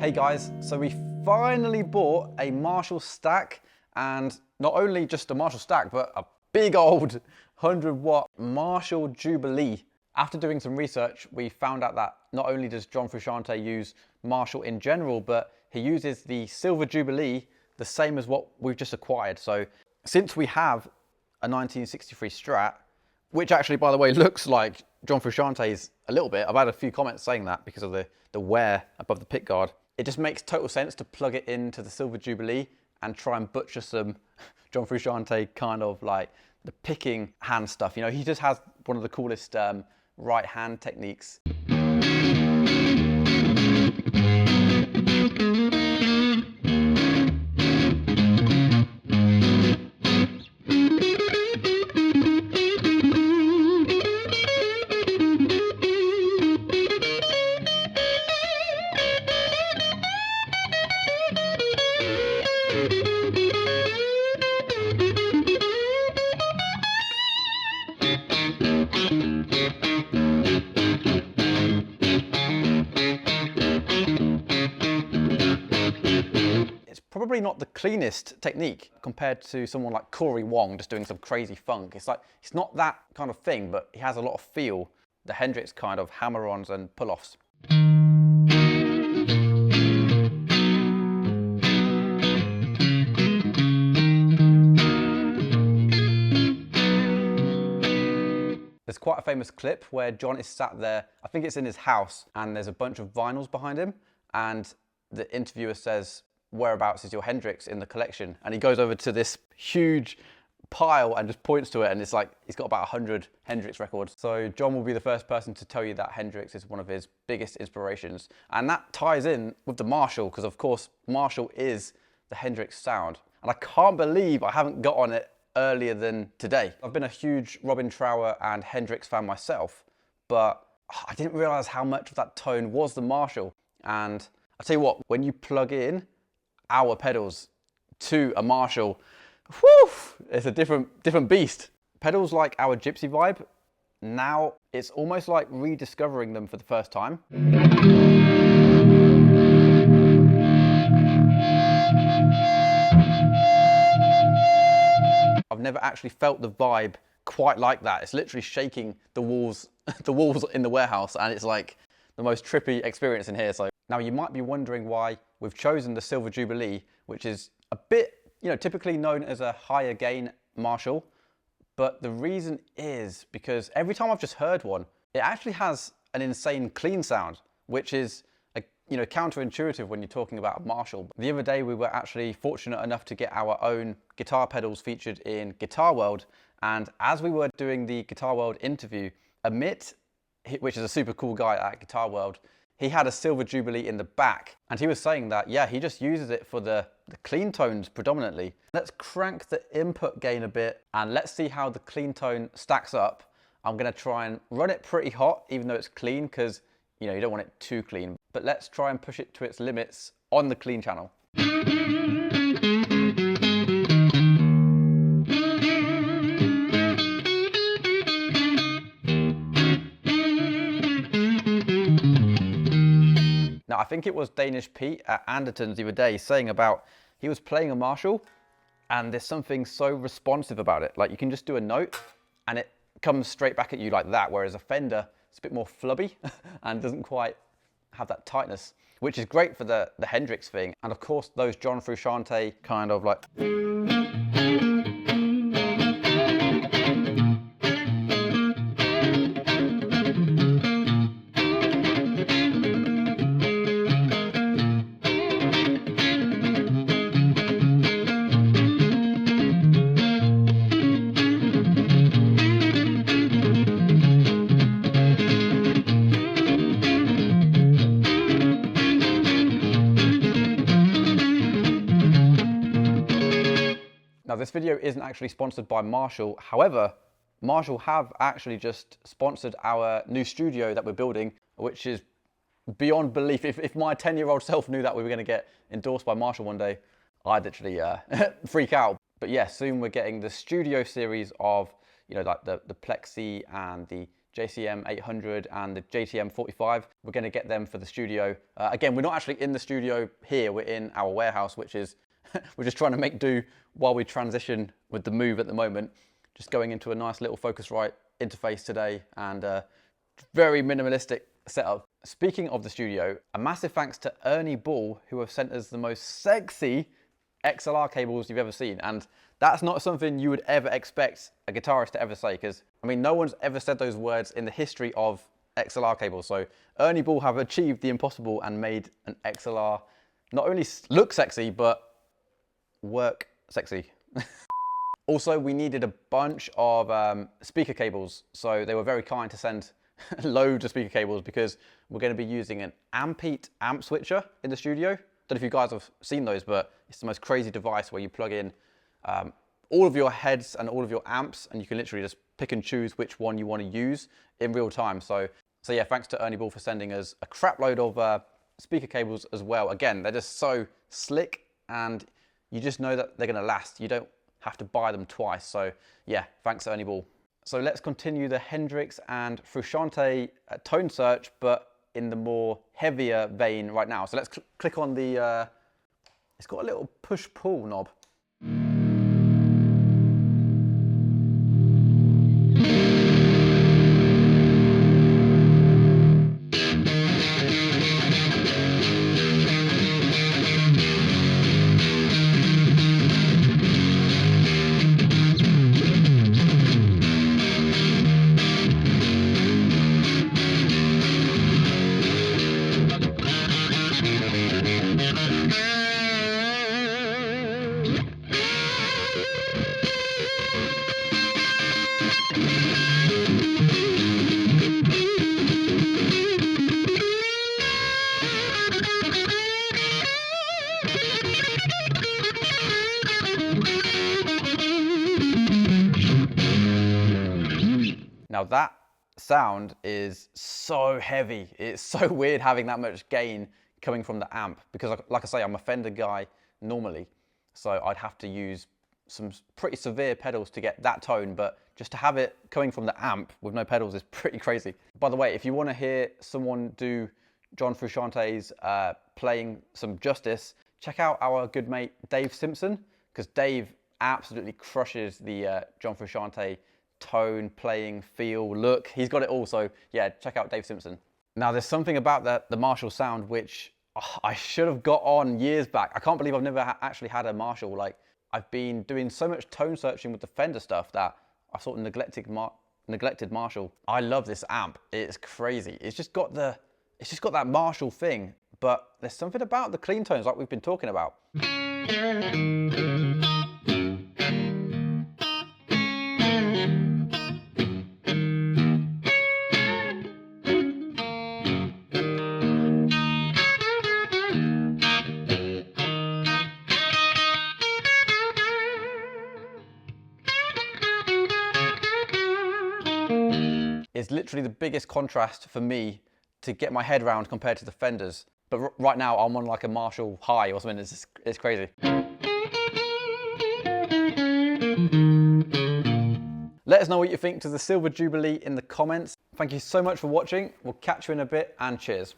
Hey guys, so we finally bought a Marshall stack, and not only just a Marshall stack, but a big old 100-watt Marshall Jubilee. After doing some research, we found out that not only does John Frusciante use Marshall in general, but he uses the Silver Jubilee the same as what we've just acquired. So since we have a 1963 Strat, which actually, by the way, looks like John Frusciante's a little bit. I've had a few comments saying that because of the wear above the pickguard. It just makes total sense to plug it into the Silver Jubilee and try and butcher some John Frusciante kind of like the picking hand stuff. You know, he just has one of the coolest right hand techniques. Probably not the cleanest technique compared to someone like Corey Wong just doing some crazy funk. It's like, it's not that kind of thing, but he has a lot of feel, the Hendrix kind of hammer-ons and pull-offs. There's quite a famous clip where John is sat there, I think it's in his house, and there's a bunch of vinyls behind him, and the interviewer says, "Whereabouts is your Hendrix in the collection?" And he goes over to this huge pile and just points to it, and it's like he's got about 100 Hendrix records. So John will be the first person to tell you that Hendrix is one of his biggest inspirations. And that ties in with the Marshall, because of course Marshall is the Hendrix sound. And I can't believe I haven't got on it earlier than today. I've been a huge Robin Trower and Hendrix fan myself, but I didn't realize how much of that tone was the Marshall. And I'll tell you what, when you plug in our pedals to a Marshall, whew, it's a different beast. Pedals like our Gypsy Vibe, now it's almost like rediscovering them for the first time. I've never actually felt the vibe quite like that. It's literally shaking the walls, the walls in the warehouse, and it's like the most trippy experience in here. So now you might be wondering why we've chosen the Silver Jubilee, which is a bit, you know, typically known as a higher gain Marshall. But the reason is because every time I've just heard one, it actually has an insane clean sound, which is, you know, counterintuitive when you're talking about a Marshall. The other day we were actually fortunate enough to get our own guitar pedals featured in Guitar World. And as we were doing the Guitar World interview, Amit, which is a super cool guy at Guitar World, he had a Silver Jubilee in the back, and he was saying that, yeah, he just uses it for the clean tones predominantly. Let's crank the input gain a bit, and let's see how the clean tone stacks up. I'm gonna try and run it pretty hot, even though it's clean, because, you know, you don't want it too clean. But let's try and push it to its limits on the clean channel. Now, I think it was Danish Pete at Anderton's the other day saying about, he was playing a Marshall and there's something so responsive about it. Like, you can just do a note and it comes straight back at you like that, whereas a Fender, it's a bit more flubby and doesn't quite have that tightness, which is great for the Hendrix thing. And of course, those John Frusciante kind of like... Now, this video isn't actually sponsored by Marshall. However, Marshall have actually just sponsored our new studio that we're building, which is beyond belief. If my 10-year-old self knew that we were going to get endorsed by Marshall one day, I'd literally freak out. But yeah, soon we're getting the studio series of, you know, like the Plexi and the JCM 800 and the JTM 45. We're going to get them for the studio. Again, we're not actually in the studio here. We're in our warehouse, which is, we're just trying to make do while we transition with the move at the moment. Just going into a nice little Focusrite interface today, and very minimalistic setup. Speaking of the studio, a massive thanks to Ernie Ball, who have sent us the most sexy XLR cables you've ever seen. And that's not something you would ever expect a guitarist to ever say, because I mean, no one's ever said those words in the history of XLR cables. So Ernie Ball have achieved the impossible and made an XLR not only look sexy, but work sexy. Also, we needed a bunch of speaker cables. So they were very kind to send loads of speaker cables, because we're going to be using an Ampete amp switcher in the studio. Don't know if you guys have seen those, but it's the most crazy device where you plug in all of your heads and all of your amps, and you can literally just pick and choose which one you want to use in real time. So yeah, thanks to Ernie Ball for sending us a crap load of speaker cables as well. Again, they're just so slick, and you just know that they're going to last. You don't have to buy them twice. So yeah, thanks Ernie Ball. So let's continue the Hendrix and Frusciante tone search, but in the more heavier vein right now. So let's click on the, it's got a little push-pull knob. Now that sound is so heavy. It's so weird having that much gain coming from the amp, because like I say, I'm a Fender guy normally, so I'd have to use some pretty severe pedals to get that tone, but just to have it coming from the amp with no pedals is pretty crazy. By the way, if you want to hear someone do John Frusciante's playing some justice, check out our good mate Dave Simpson, because Dave absolutely crushes the John Frusciante tone, playing, feel, look. He's got it all. So yeah, check out Dave Simpson. Now there's something about the Marshall sound which I should have got on years back. I can't believe I've never actually had a Marshall. Like, I've been doing so much tone searching with the Fender stuff that I sort of neglected Marshall. I love this amp. It's crazy. It's just got that Marshall thing, but there's something about the clean tones like we've been talking about. It's literally the biggest contrast for me to get my head around compared to the Fenders. But right now I'm on like a Marshall high or something. It's crazy. Let us know what you think to the Silver Jubilee in the comments. Thank you so much for watching. We'll catch you in a bit, and cheers.